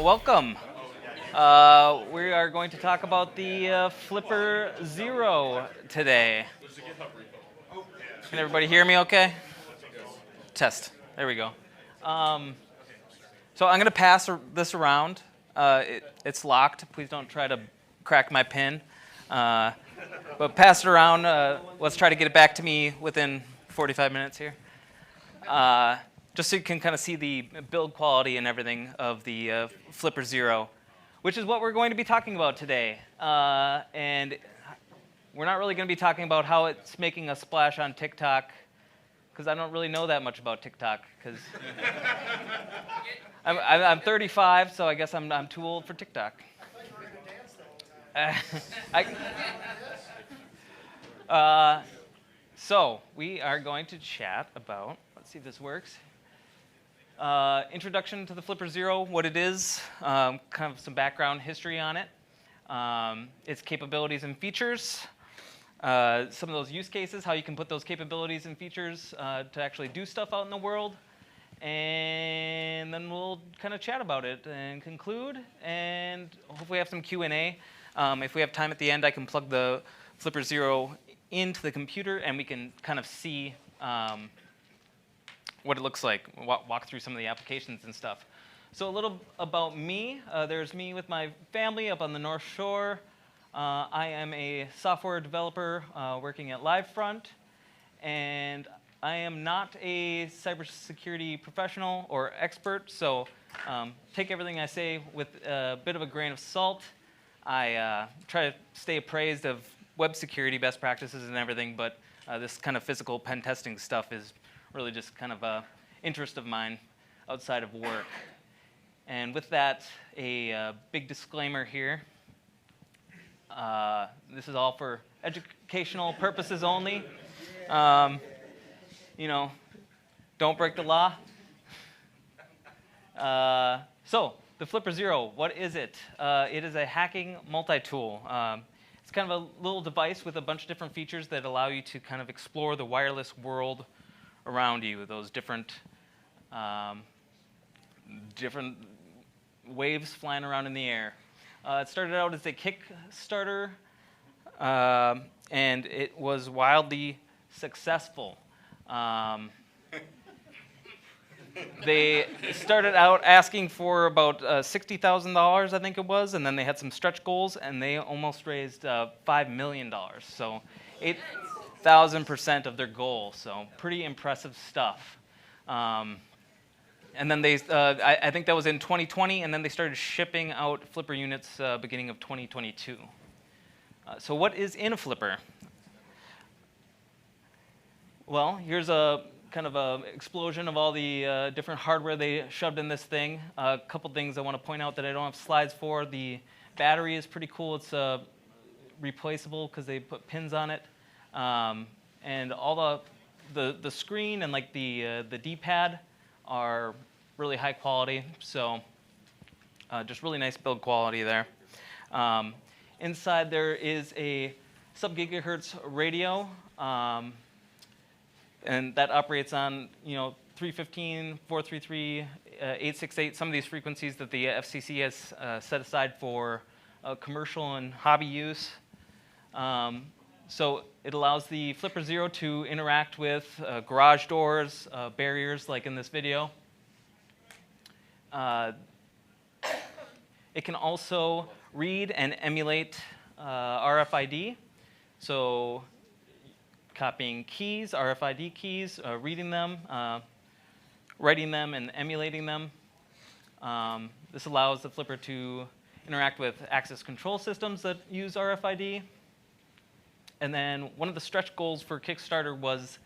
welcome. We are going to talk about the Flipper Zero today. Can everybody hear me okay? Test. There we go. So I'm going to pass this around. It's locked. Please don't try to crack my pin. But pass it around. Let's try to get it back to me within 45 minutes here. Just so you can kind of see the build quality and everything of the Flipper Zero, which is what we're going to be talking about today. And we're not really going to be talking about how it's making a splash on TikTok, because I don't really know that much about TikTok. Because I'm 35, so I guess I'm too old for TikTok. So we are going to chat about, let's see if this works. Introduction to the Flipper Zero, what it is, kind of some background history on it, its capabilities and features, some of those use cases, how you can put those capabilities and features to actually do stuff out in the world, and then we'll kind of chat about it and conclude, and hopefully have some Q&A. If we have time at the end, I can plug the Flipper Zero into the computer, and we can kind of see what it looks like, walk through some of the applications and stuff. So a little about me. There's me with my family up on the North Shore. I am a software developer working at Livefront, and I am not a cybersecurity professional or expert, so take everything I say with a bit of a grain of salt. I try to stay appraised of web security best practices and everything, but this kind of physical pen testing stuff is really just kind of an interest of mine outside of work. And with that, a big disclaimer here. This is all for educational purposes only. Don't break the law. So, the Flipper Zero, what is it? It is a hacking multi-tool. It's kind of a little device with a bunch of different features that allow you to kind of explore the wireless world around you, those different waves flying around in the air. It started out as a Kickstarter, and it was wildly successful. They started out asking for about $60,000, I think it was, and then they had some stretch goals, and they almost raised $5 million. So 8,000% of their goal, so pretty impressive stuff. And then they, I think that was in 2020, and then they started shipping out Flipper units beginning of 2022. So what is in a Flipper? Well, here's a kind of a explosion of all the different hardware they shoved in this thing. A couple things I want to point out that I don't have slides for. The battery is pretty cool. It's replaceable because they put pins on it. And all the screen and like the D-pad are really high quality. So just really nice build quality there. Inside there is a sub-gigahertz radio. And that operates on 315, 433, 868, some of these frequencies that the FCC has set aside for commercial and hobby use. So it allows the Flipper Zero to interact with garage doors, barriers like in this video. It can also read and emulate RFID. So copying keys, RFID keys, reading them, writing them, and emulating them. This allows the Flipper to interact with access control systems that use RFID. And then one of the stretch goals for Kickstarter was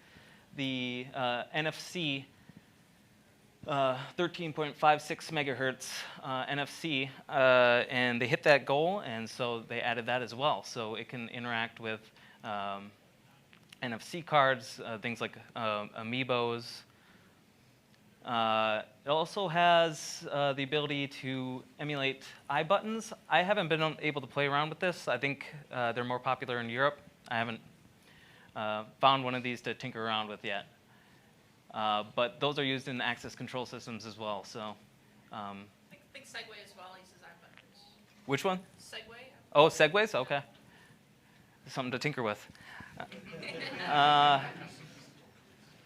the NFC, 13.56 megahertz NFC, and they hit that goal, and so they added that as well. So it can interact with NFC cards, things like amiibos. It also has the ability to emulate iButtons. I haven't been able to play around with this. I think they're more popular in Europe. I haven't found one of these to tinker around with yet. But those are used in access control systems as well. So I think Segway as well uses iPhones. Which one? Segway. Oh, Segways? Okay. Something to tinker with.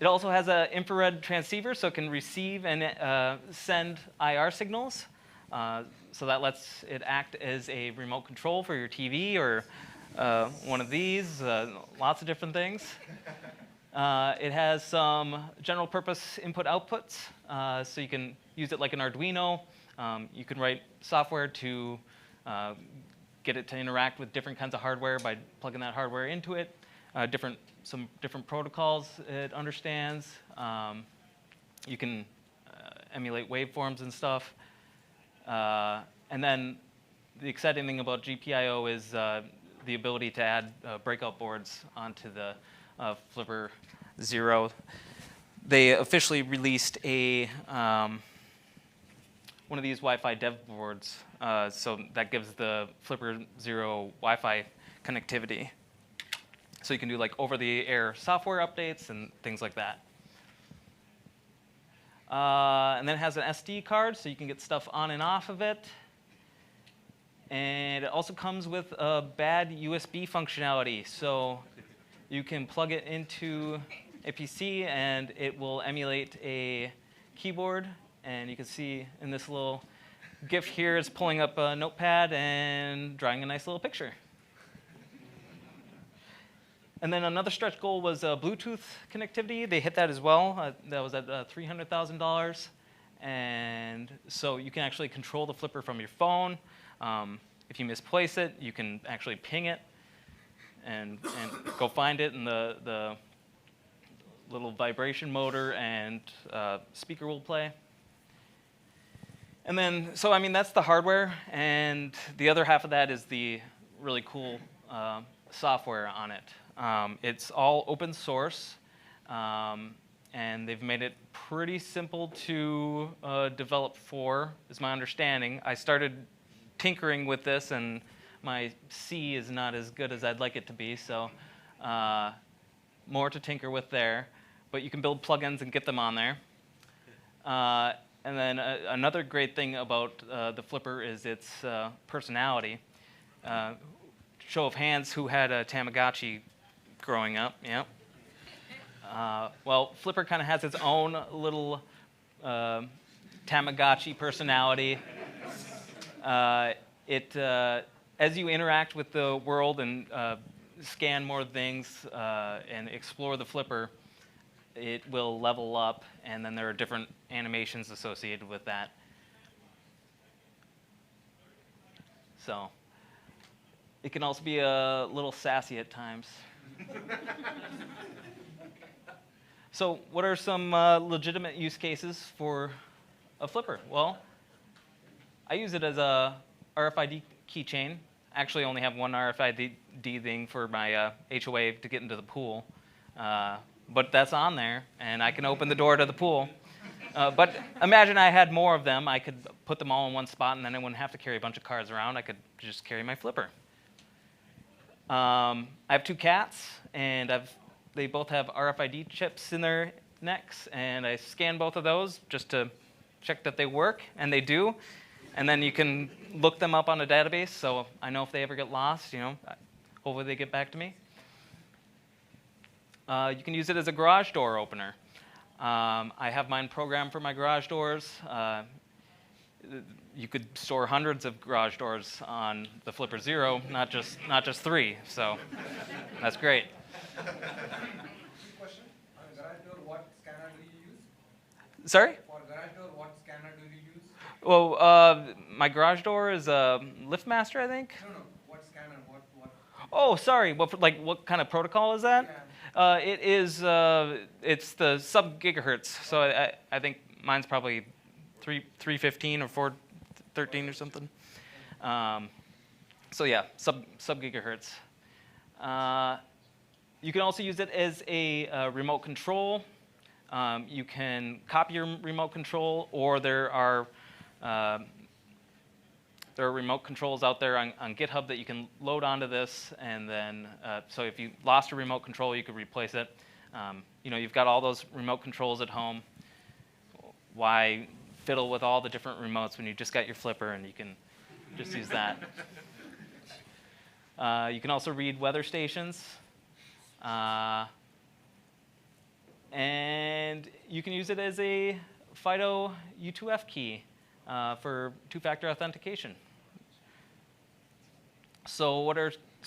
It also has an infrared transceiver, so it can receive and send IR signals. So that lets it act as a remote control for your TV or one of these, lots of different things. It has some general purpose input outputs, so you can use it like an Arduino. You can write software to get it to interact with different kinds of hardware by plugging that hardware into it. Some different protocols it understands. You can emulate waveforms and stuff. And then the exciting thing about GPIO is the ability to add breakout boards onto the Flipper Zero. They officially released a one of these Wi-Fi dev boards, so that gives the Flipper Zero Wi-Fi connectivity. So you can do like over-the-air software updates and things like that. And then it has an SD card, so you can get stuff on and off of it. And it also comes with a bad USB functionality, so you can plug it into a PC and it will emulate a keyboard. And you can see in this little GIF here, it's pulling up a notepad and drawing a nice little picture. And then another stretch goal was Bluetooth connectivity. They hit that as well. That was at $300,000. And so you can actually control the Flipper from your phone. If you misplace it, you can actually ping it and go find it, and the little vibration motor and speaker will play. And then, so I mean, that's the hardware, and the other half of that is the really cool software on it. It's all open source, and they've made it pretty simple to develop for, is my understanding. I started tinkering with this, and my C is not as good as I'd like it to be, so more to tinker with there. But you can build plugins and get them on there. And then another great thing about the Flipper is its personality. Show of hands, who had a Tamagotchi growing up? Yep. Well, Flipper kind of has its own little Tamagotchi personality. As you interact with the world and scan more things and explore the Flipper, it will level up, and then there are different animations associated with that. So it can also be a little sassy at times. So what are some legitimate use cases for a Flipper? Well, I use it as a RFID keychain. I actually only have one RFID thing for my HOA to get into the pool. But that's on there, and I can open the door to the pool. But imagine I had more of them. I could put them all in one spot, and then I wouldn't have to carry a bunch of cards around. I could just carry my Flipper. I have 2 cats, and they both have RFID chips in their necks, and I scan both of those just to check that they work, and they do. And then you can look them up on a database, so I know if they ever get lost, hopefully they get back to me. You can use it as a garage door opener. I have mine programmed for my garage doors. You could store hundreds of garage doors on the Flipper Zero, not just 3. So that's great. Question. On a garage door, what scanner do you use? Sorry? For garage door, what scanner do you use? Well, my garage door is a LiftMaster, I think. No. What scanner? What? Oh, sorry. What kind of protocol is that? Yeah. It's the sub-gigahertz. So I think mine's probably 315 or 413 or something. So yeah, sub-gigahertz. You can also use it as a remote control. You can copy your remote control, or there are remote controls out there on GitHub that you can load onto this, and then so if you lost a remote control, you could replace it. You've got all those remote controls at home. Why fiddle with all the different remotes when you just got your flipper and you can just use that. You can also read weather stations. And you can use it as a FIDO U2F key for two-factor authentication. So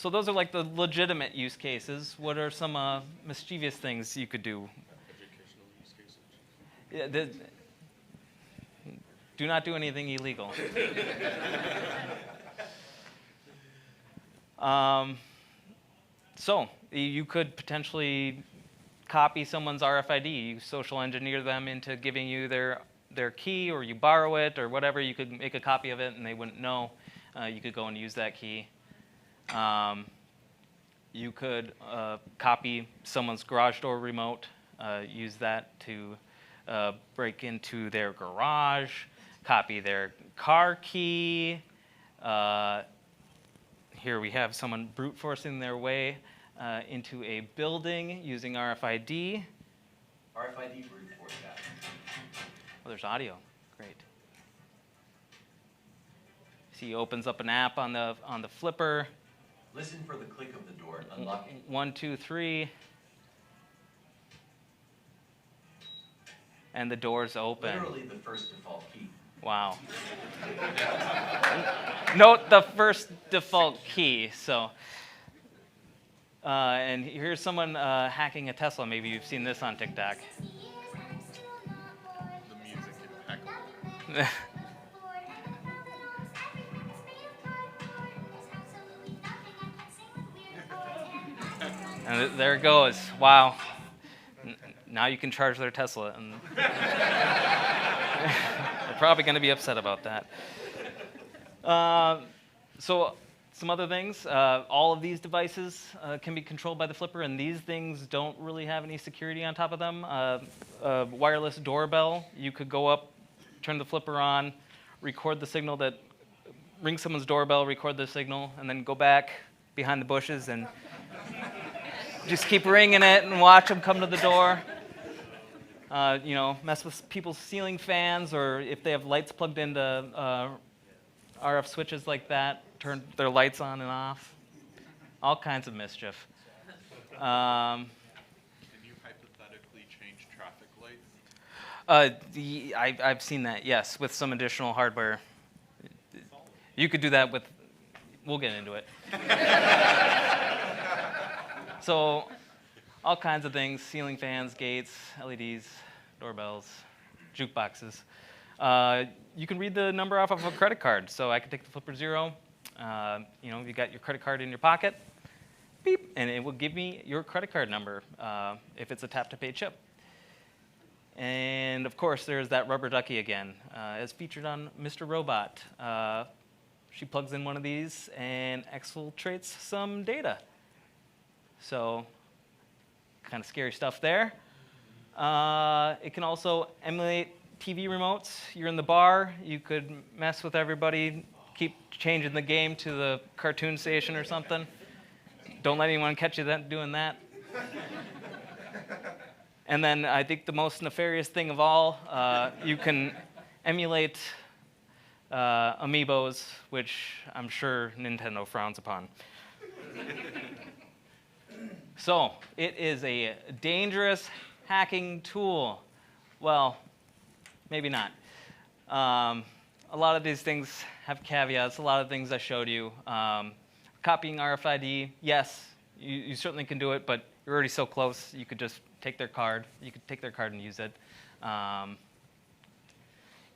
those are like the legitimate use cases. What are some mischievous things you could do? Educational use cases. Do not do anything illegal. So you could potentially copy someone's RFID. You social engineer them into giving you their key, or you borrow it, or whatever. You could make a copy of it, and they wouldn't know. You could go and use that key. You could copy someone's garage door remote, use that to break into their garage, copy their car key. Here we have someone brute forcing their way into a building using RFID. RFID brute force that. Oh, there's audio. Great. See, he opens up an app on the flipper. Listen for the click of the door. Unlock it. 1, 2, 3. And the door's open. Literally the first default key. Wow. Note the first default key. So, and here's someone hacking a Tesla. Maybe you've seen this on TikTok. The music impeccable. And there it goes. Wow. Now you can charge their Tesla. And they're probably going to be upset about that. So some other things. All of these devices can be controlled by the flipper, and these things don't really have any security on top of them. A wireless doorbell, you could go up, turn the flipper on, record the signal that ring someone's doorbell, record the signal, and then go back behind the bushes and just keep ringing it and watch them come to the door. Mess with people's ceiling fans, or if they have lights plugged into RF switches like that, turn their lights on and off. All kinds of mischief. Can you hypothetically change traffic lights? I've seen that, yes, with some additional hardware. You could do that with, we'll get into it. So all kinds of things, ceiling fans, gates, LEDs, doorbells, jukeboxes. You can read the number off of a credit card. So I could take the Flipper Zero. You got your credit card in your pocket, beep, and it will give me your credit card number if it's a tap-to-pay chip. And of course, there's that rubber ducky again, as featured on Mr. Robot. She plugs in one of these and exfiltrates some data. So, kind of scary stuff there. It can also emulate TV remotes. You're in the bar, you could mess with everybody, keep changing the game to the cartoon station or something. Don't let anyone catch you doing that. And then I think the most nefarious thing of all, you can emulate amiibos, which I'm sure Nintendo frowns upon. So it is a dangerous hacking tool. Well, maybe not. A lot of these things have caveats. A lot of things I showed you. Copying RFID, yes, you certainly can do it, but you're already so close. You could just take their card. You could take their card and use it.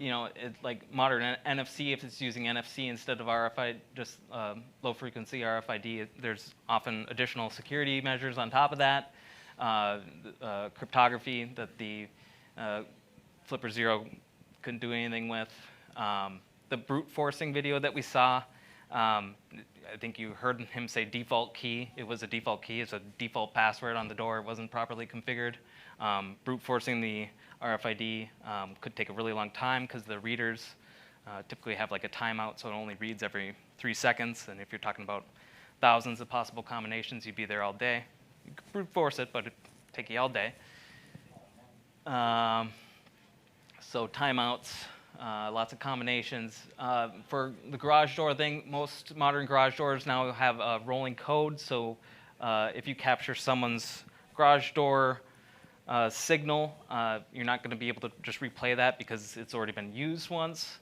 It's like modern NFC, if it's using NFC instead of RFID, just low-frequency RFID, there's often additional security measures on top of that. Cryptography that the Flipper Zero couldn't do anything with. The brute forcing video that we saw, I think you heard him say default key. It was a default key. It's a default password on the door. It wasn't properly configured. Brute forcing the RFID could take a really long time because the readers typically have like a timeout, so it only reads every 3 seconds. And if you're talking about thousands of possible combinations, you'd be there all day. You could brute force it, but it'd take you all day. So timeouts, lots of combinations. For the garage door thing, most modern garage doors now have a rolling code, so if you capture someone's garage door signal, you're not going to be able to just replay that because it's already been used once.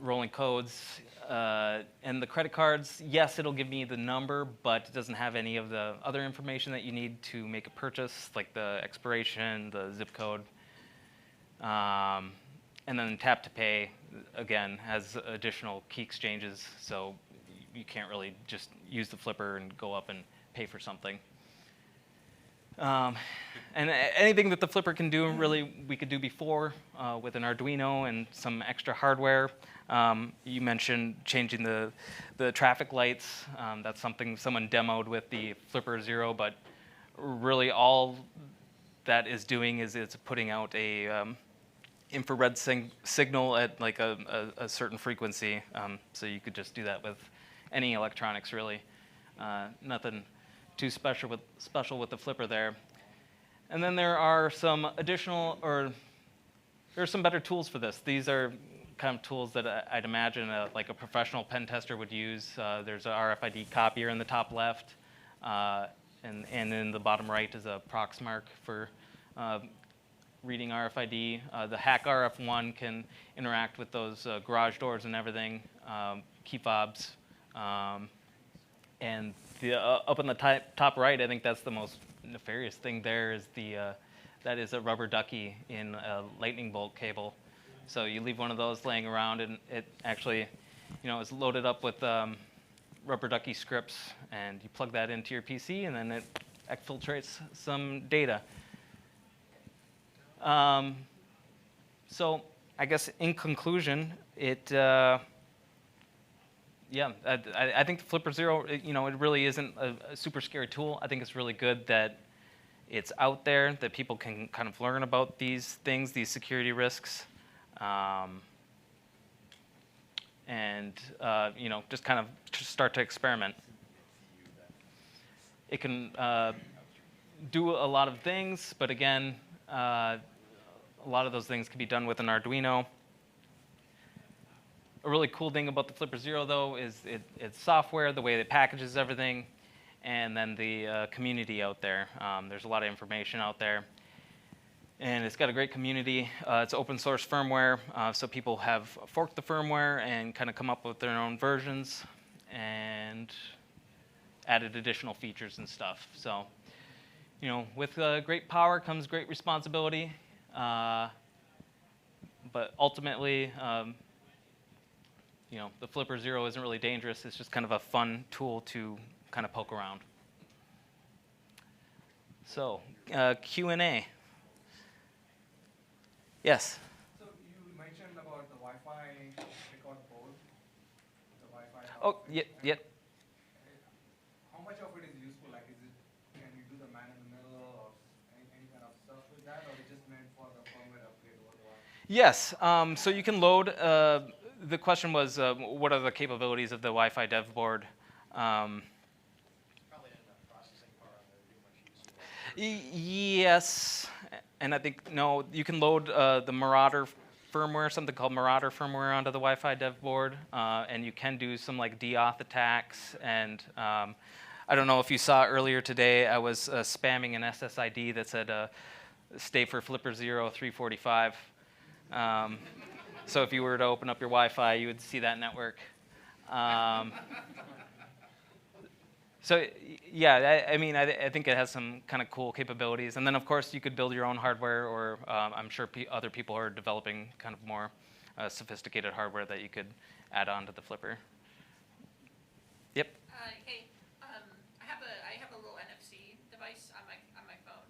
Rolling codes, and the credit cards, yes, it'll give me the number, but it doesn't have any of the other information that you need to make a purchase, like the expiration, the zip code. And then tap to pay, again, has additional key exchanges, so you can't really just use the flipper and go up and pay for something. And anything that the flipper can do, really, we could do before with an Arduino and some extra hardware. You mentioned changing the traffic lights. That's something someone demoed with the Flipper Zero, but really all that is doing is it's putting out a infrared signal at like a certain frequency. So you could just do that with any electronics, really. Nothing too special with the flipper there. And then there are some additional, or there are some better tools for this. These are kind of tools that I'd imagine like a professional pen tester would use. There's a RFID copier in the top left, and in the bottom right is a Proxmark for reading RFID. The Hack RF1 can interact with those garage doors and everything, key fobs. And up in the top right, I think that's the most nefarious thing there is that is a rubber ducky in a lightning bolt cable. So you leave one of those laying around, and it actually, is loaded up with rubber ducky scripts, and you plug that into your PC, and then it exfiltrates some data. So I guess in conclusion, I think the Flipper Zero, it really isn't a super scary tool. I think it's really good that it's out there, that people can kind of learn about these things, these security risks, and just kind of start to experiment. It can do a lot of things, but again, a lot of those things can be done with an Arduino. A really cool thing about the Flipper Zero, though, is it's software, the way it packages everything, and then the community out there. There's a lot of information out there. And it's got a great community. It's open source firmware, so people have forked the firmware and kind of come up with their own versions and added additional features and stuff. So, with great power comes great responsibility. But ultimately, the Flipper Zero isn't really dangerous. It's just kind of a fun tool to kind of poke around. So, Q&A. Yes? So you mentioned about the Wi-Fi record board, the Wi-Fi. Oh, yeah. How much of it is useful? Like, can you do the man in the middle or any kind of stuff with that, or is it just meant for the firmware upgrade over the Wi-Fi? Yes. So you can load. The question was, what are the capabilities of the Wi-Fi dev board? Probably not enough processing power on there to be much useful. Yes, and I think, no, you can load the Marauder firmware, something called Marauder firmware onto the Wi-Fi dev board, and you can do some like DAuth attacks, and I don't know if you saw earlier today, I was spamming an SSID that said, stay for Flipper Zero 345. So if you were to open up your Wi-Fi, you would see that network. So yeah, I think it has some kind of cool capabilities. And then, of course, you could build your own hardware, or I'm sure other people are developing kind of more sophisticated hardware that you could add on to the Flipper. Yep. Hey, I have a little NFC device on my phone,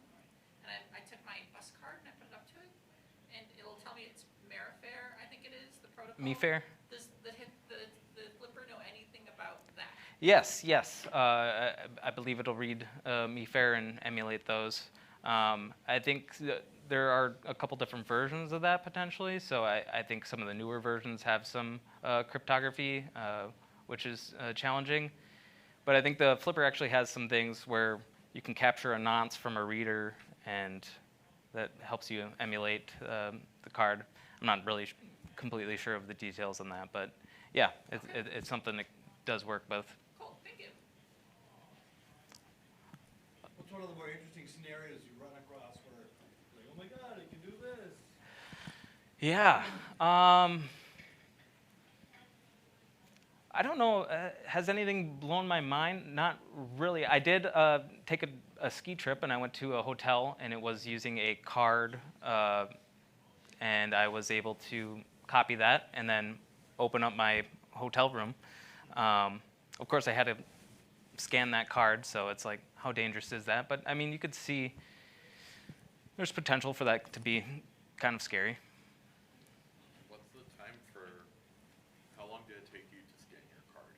and I took my bus card and I put it up to it, and it'll tell me it's MiFARE, I think it is, the protocol. MiFARE? Does the Flipper know anything about that? Yes. I believe it'll read MiFARE and emulate those. I think there are a couple different versions of that potentially. So I think some of the newer versions have some cryptography, which is challenging. But I think the Flipper actually has some things where you can capture a nonce from a reader and that helps you emulate the card. I'm not really completely sure of the details on that, but yeah, it's something that does work both. Cool, thank you. What's one of the more interesting scenarios you run across where, like, oh my God, it can do this? Yeah. I don't know. Has anything blown my mind? Not really. I did take a ski trip, and I went to a hotel, and it was using a card, and I was able to copy that and then open up my hotel room. Of course, I had to scan that card, so it's like, how dangerous is that? But I mean, you could see there's potential for that to be kind of scary. What's the time for, how long did it take you to scan your card?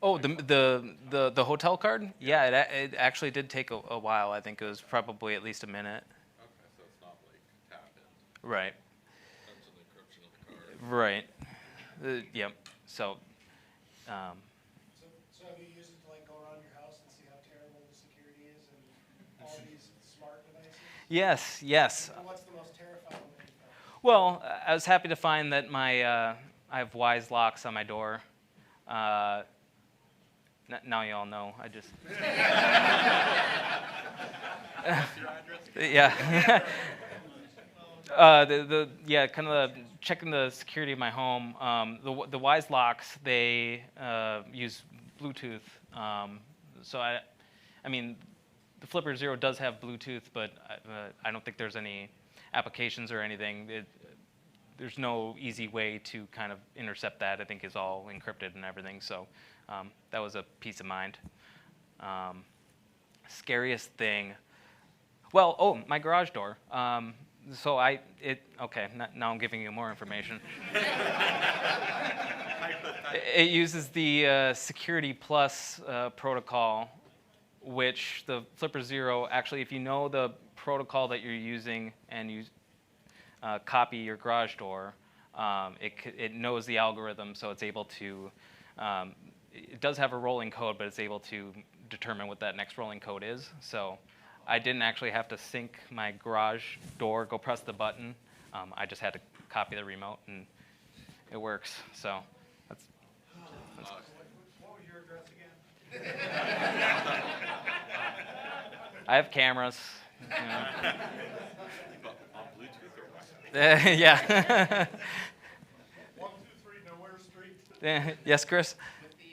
Oh, the hotel card? Yeah, it actually did take a while. I think it was probably at least a minute. Okay, so it's not like tap in. Right. That's an encryption of the card. Right. Yep. So. So have you used it to like go around your house and see how terrible the security is and all these smart devices? Yes. Yes. And what's the most terrifying one you found? Well, I was happy to find that I have Wise locks on my door. Now you all know. I just. Your address? Yeah. Kind of checking the security of my home. The Wise locks, they use Bluetooth. So I mean, the Flipper Zero does have Bluetooth, but I don't think there's any applications or anything. There's no easy way to kind of intercept that. I think it's all encrypted and everything. So that was a peace of mind. Scariest thing. Well, my garage door. Okay, now I'm giving you more information. It uses the Security Plus protocol, which the Flipper Zero, actually, if you know the protocol that you're using and you copy your garage door, it knows the algorithm, so it's able to, it does have a rolling code, but it's able to determine what that next rolling code is. So I didn't actually have to sync my garage door, go press the button. I just had to copy the remote, and it works. So that's What was your address again? I have cameras. You know. On Bluetooth or Wi-Fi? Yeah. 123 Nowhere Street. Yes, Chris? With the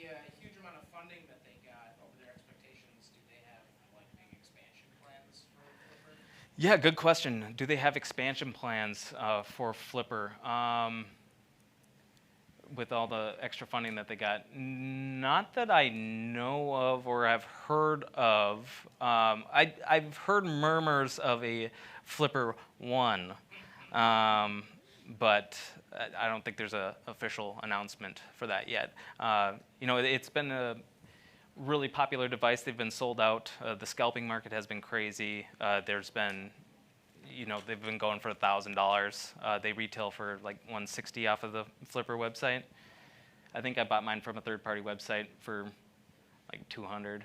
huge amount of funding that they got over their expectations, do they have like big expansion plans for Flipper? Yeah, good question. Do they have expansion plans for Flipper? With all the extra funding that they got? Not that I know of or have heard of. I've heard murmurs of a Flipper 1, but I don't think there's an official announcement for that yet. It's been a really popular device. They've been sold out. The scalping market has been crazy. There's been, they've been going for $1,000. They retail for like $160 off of the Flipper website. I think I bought mine from a third-party website for like $200.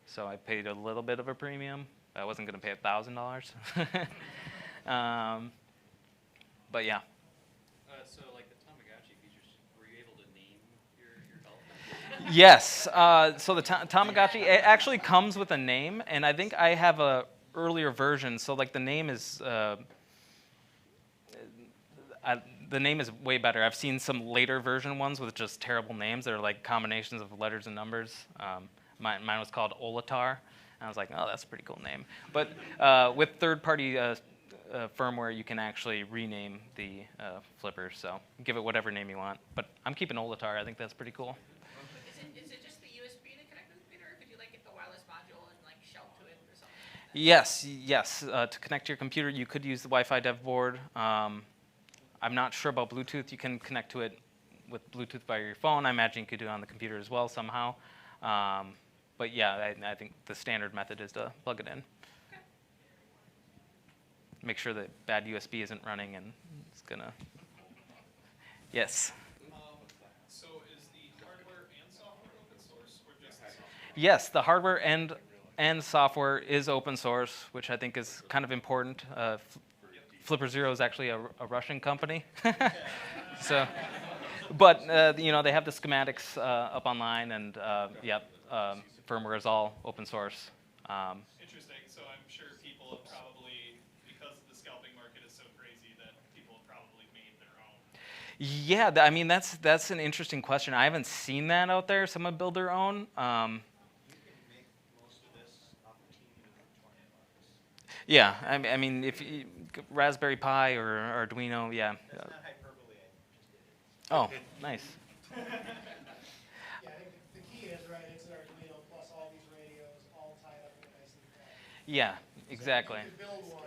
So I paid a little bit of a premium. I wasn't going to pay $1,000. But yeah. So like the Tamagotchi features, were you able to name your Dolphin? Yes. So the Tamagotchi, it actually comes with a name, and I think I have a earlier version. So like the name is way better. I've seen some later version ones with just terrible names. They're like combinations of letters and numbers. Mine was called Olatar, and I was like, oh, that's a pretty cool name. But with third-party firmware, you can actually rename the Flipper. So give it whatever name you want. But I'm keeping Olatar. I think that's pretty cool. Is it just the USB to connect to the computer, or could you like get the wireless module and like shelf to it or something like that? Yes. To connect to your computer, you could use the Wi-Fi dev board. I'm not sure about Bluetooth. You can connect to it with Bluetooth via your phone. I imagine you could do it on the computer as well somehow. But yeah, I think the standard method is to plug it in. Okay. Make sure that bad USB isn't running, and it's gonna. Yes. So is the hardware and software open source, or just the software? Yes, the hardware and and software is open source, which I think is kind of important. Flipper Zero is actually a Russian company, so. But you know, they have the schematics up online, and firmware is all open source. Interesting. So I'm sure people have probably, because the scalping market is so crazy, that people have probably made their own. Yeah, I mean that's an interesting question. I haven't seen that out there. Someone build their own. You can make most of this off a TV for $20. Yeah, I mean if you, Raspberry Pi or Arduino, yeah. That's not hyperbole. I just did it. Oh, nice. Yeah, I think the key is, right, it's an Arduino plus all these radios all tied up in a nice neat package. Yeah, exactly. You could build one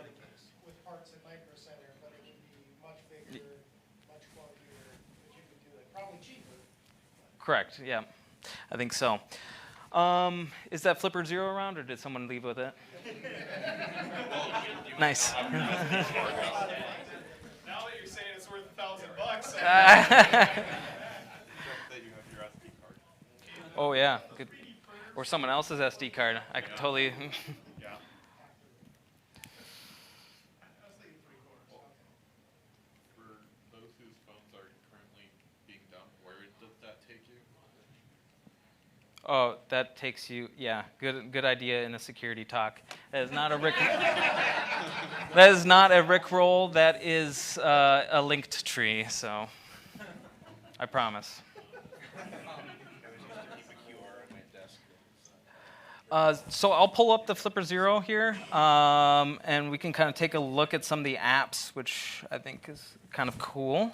with parts in Micro Center, but it would be much bigger, much clunkier, but you could do it probably cheaper. Correct. Yeah, I think so. Is that Flipper Zero around, or did someone leave with it? Nice. Now that you're saying it's worth $1,000, That you have your SD card. Oh yeah, good. Or someone else's SD card. I could totally. Yeah. For those whose phones are currently being dumped, where does that take you? Oh, that takes you. Yeah, good idea in a security talk. That is not a Rick. That is not a Rickroll. That is a linked tree. So, I promise. So I'll pull up the Flipper Zero here, and we can kind of take a look at some of the apps, which I think is kind of cool.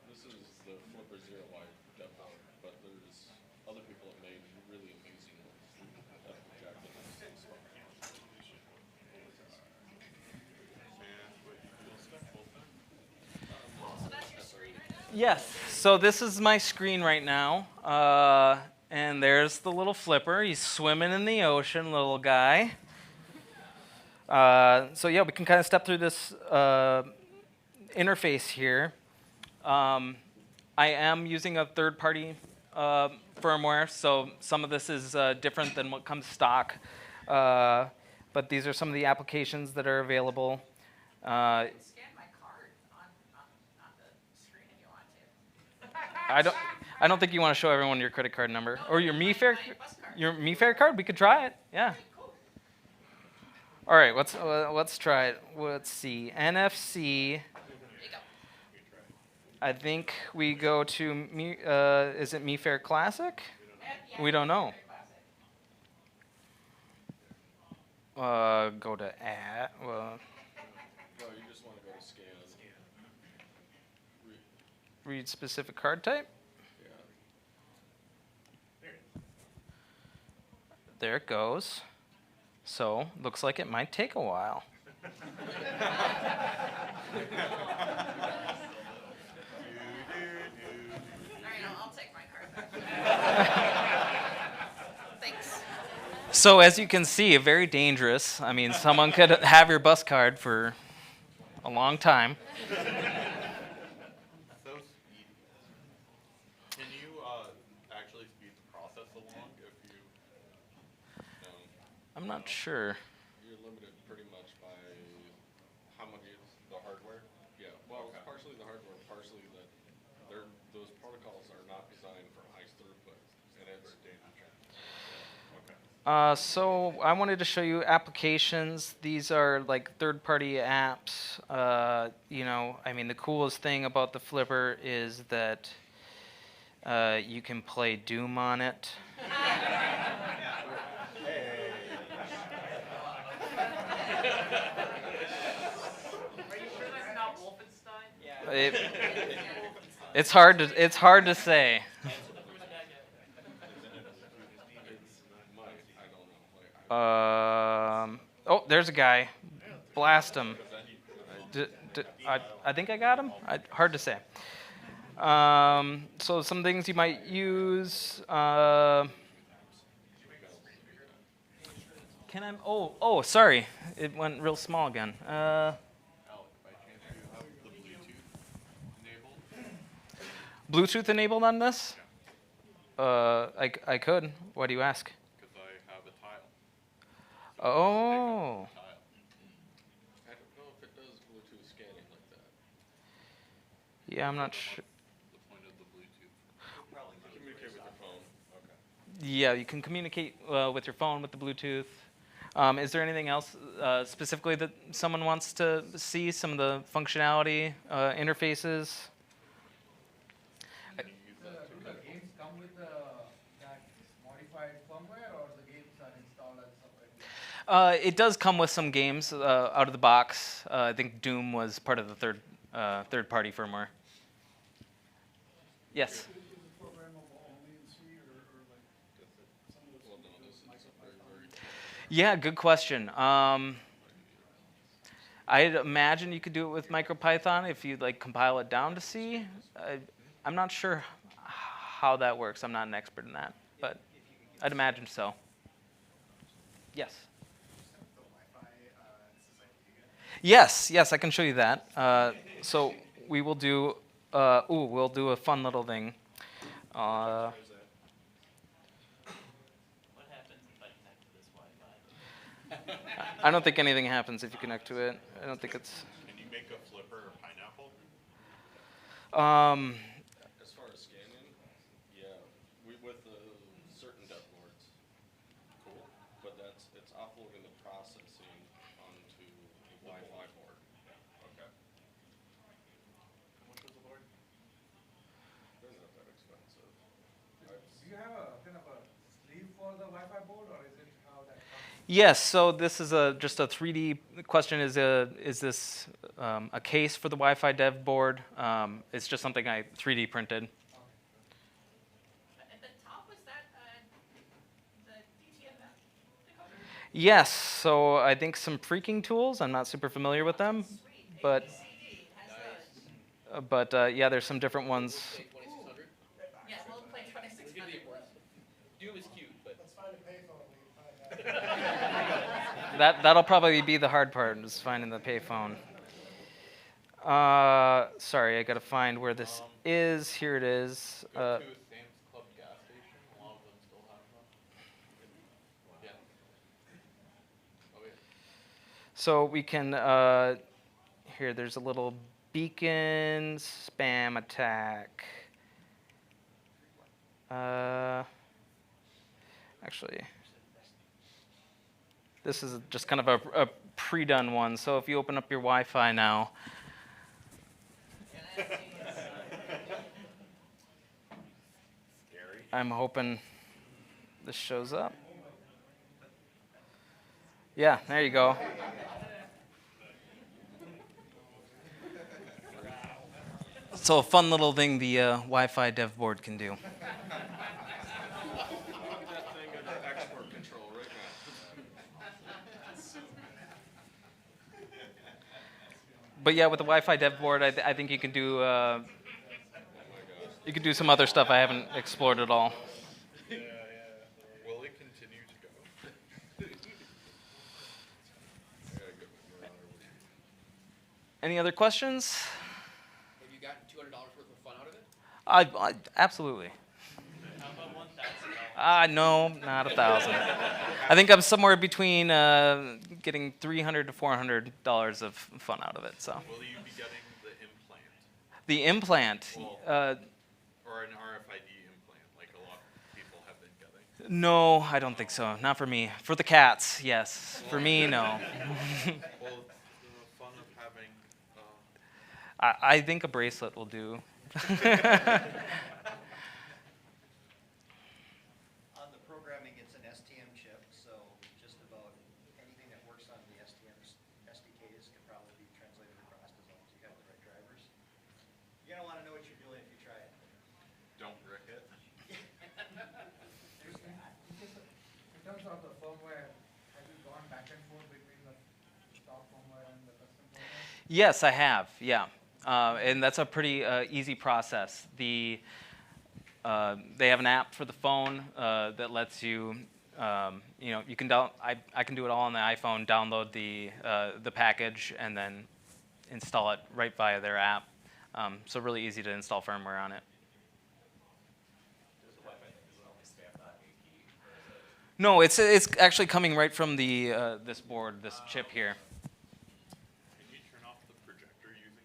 This is the Flipper Zero Wide demo, but there's other people have made really amazing ones that project the So that's your screen right now? Yes. So this is my screen right now, and there's the little Flipper. He's swimming in the ocean, little guy. So yeah, we can kind of step through this interface here. I am using a third-party firmware, so some of this is different than what comes stock. But these are some of the applications that are available. You can scan my card on the screen if you want to. I don't think you want to show everyone your credit card number or your my MeFair bus card. your MeFair card. We could try it. Yeah. Cool. All right. Let's try it. Let's see. NFC. There you go. I think we go to me. Is it MeFair Classic? Yeah, We don't know. very classic. Go to add. No, you just want to go to scan. Read specific card type. Yeah. There it goes. So looks like it might take a while. All right, I'll take my card back. Thanks. So as you can see, very dangerous. I mean, someone could have your bus card for a long time. So speedy. Can you actually speed the process along if you? I'm not sure. You're limited pretty much by how much is the hardware. Yeah. Well, it's partially the hardware, partially that those protocols are not designed for high throughput, and it's data. Okay. So I wanted to show you applications. These are like third-party apps. You know, I mean, the coolest thing about the Flipper is that you can play Doom on it. It's hard to say. Oh, there's a guy. Blast him. I think I got him. Hard to say. So some things you might use. Can I? Oh, sorry. It went real small again. Alec, by chance, do you have the Bluetooth enabled? Bluetooth enabled on this? I could. Why do you ask? Because I have a tile. Oh. Tile. I don't know if it does Bluetooth scanning like that. Yeah, I'm not sure. The point of the Bluetooth. Probably communicate with your phone. Okay. Yeah, you can communicate with your phone with the Bluetooth. Is there anything else specifically that someone wants to see? Some of the functionality, interfaces? Do the games come with that modified firmware, or the games are installed as separately? It does come with some games out of the box. I think Doom was part of the third-party firmware. Yes. Is it programmable only in C or like some of those? Well, no, this is a very, very. Yeah, good question. I'd imagine you could do it with MicroPython if you like compile it down to C. I'm not sure how that works. I'm not an expert in that, but I'd imagine so. Yes. Yes, I can show you that. So we will do. We'll do a fun little thing. What happens if I connect to this Wi-Fi? I don't think anything happens if you connect to it. I don't think it's. Can you make a flipper or pineapple? As far as scanning, yeah, with certain dev boards, cool. But it's offloading the processing onto a Wi-Fi board. Okay. How much was the board? They're not that expensive. Do you have a kind of a sleeve for the Wi-Fi board, or is it how that comes? Yes. So this is just a 3D question. Is this a case for the Wi-Fi dev board? It's just something I 3D printed. At the top, was that the DTMF decoder? Yes. So I think some freaking tools. I'm not super familiar with them, Sweet. but ABCD has those. yeah, there's some different ones. 2600? Yeah, we'll play 2600. Doom is cute, but Let's find a payphone where you can find that. That'll probably be the hard part, is finding the payphone. Sorry, I gotta find where this is. Here it is. Go to a Sam's Club gas station. A lot of them still have them. Yeah. Oh yeah. So we can, here, there's a little beacon spam attack. Actually, this is just kind of a pre-done one. So if you open up your Wi-Fi now, Scary. I'm hoping this shows up. Yeah, there you go. So a fun little thing the Wi-Fi dev board can do. Look at that thing under export control right now. But yeah, with the Wi-Fi dev board, I think you can do some other stuff I haven't explored at all. Yeah. Will it continue to go? I gotta get my neuron over here. Any other questions? Have you gotten $200 worth of fun out of it? I absolutely. how about 1,000? No, not 1,000. I think I'm somewhere between getting $300 to $400 of fun out of it. So Will you be getting the implant? the implant. Or an RFID implant, like a lot of people have been getting? No, I don't think so. Not for me. For the cats, yes. For me, no. Well, the fun of having. I think a bracelet will do. On the programming, it's an STM chip, so just about anything that works on the STM SDKs can probably be translated across as long as you have the right drivers. You're gonna want to know what you're doing if you try it. Don't brick it. In terms of the firmware, have you gone back and forth between the stock firmware and the custom firmware? Yes, I have. Yeah, and that's a pretty easy process. They have an app for the phone that lets you, you can I can do it all on the iPhone. Download the package and then install it right via their app. So really easy to install firmware on it. No, it's actually coming right from the this board, this chip here. Can you turn off the projector using?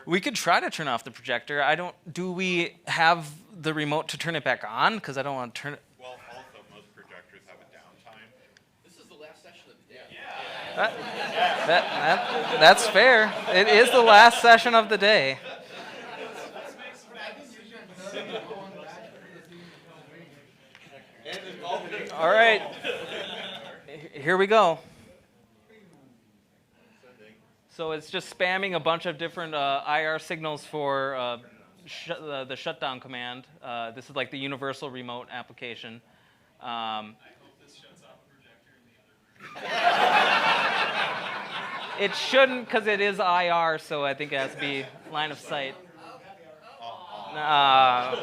We could try to turn off the projector. Do we have the remote to turn it back on? Because I don't want to turn it. Well, also most projectors have a downtime. This is the last session of the day. That's fair. It is the last session of the day. All right. Here we go. So it's just spamming a bunch of different IR signals for the shutdown command. This is like the universal remote application. I hope this shuts off a projector in the other room. It shouldn't, because it is IR, so I think it has to be line of sight. Not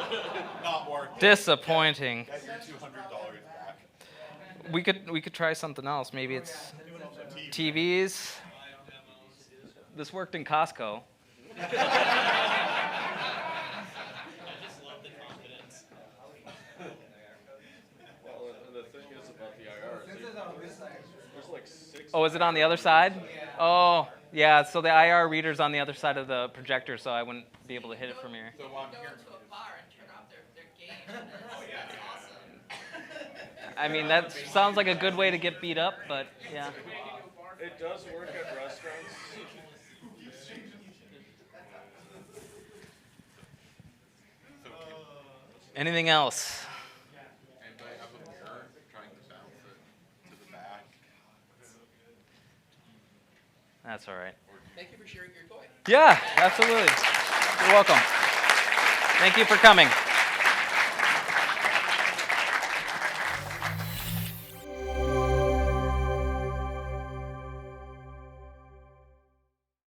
working. Disappointing. Get your $200 back. We could try something else. Maybe it's TVs. This worked in Costco. I just love the confidence. Well, the thing is about the IR, there's like 6. Oh, is it on the other side? Oh, yeah. So the IR reader's on the other side of the projector, so I wouldn't be able to hit it from here. So I'm Go here. into a bar and turn off their game. That's awesome. I mean, that sounds like a good way to get beat up, but yeah. It does work at restaurants. Anything else? And I have a mirror trying to bounce it to the back. That's all right. Thank you for sharing your toy. Yeah, absolutely. You're welcome. Thank you for coming.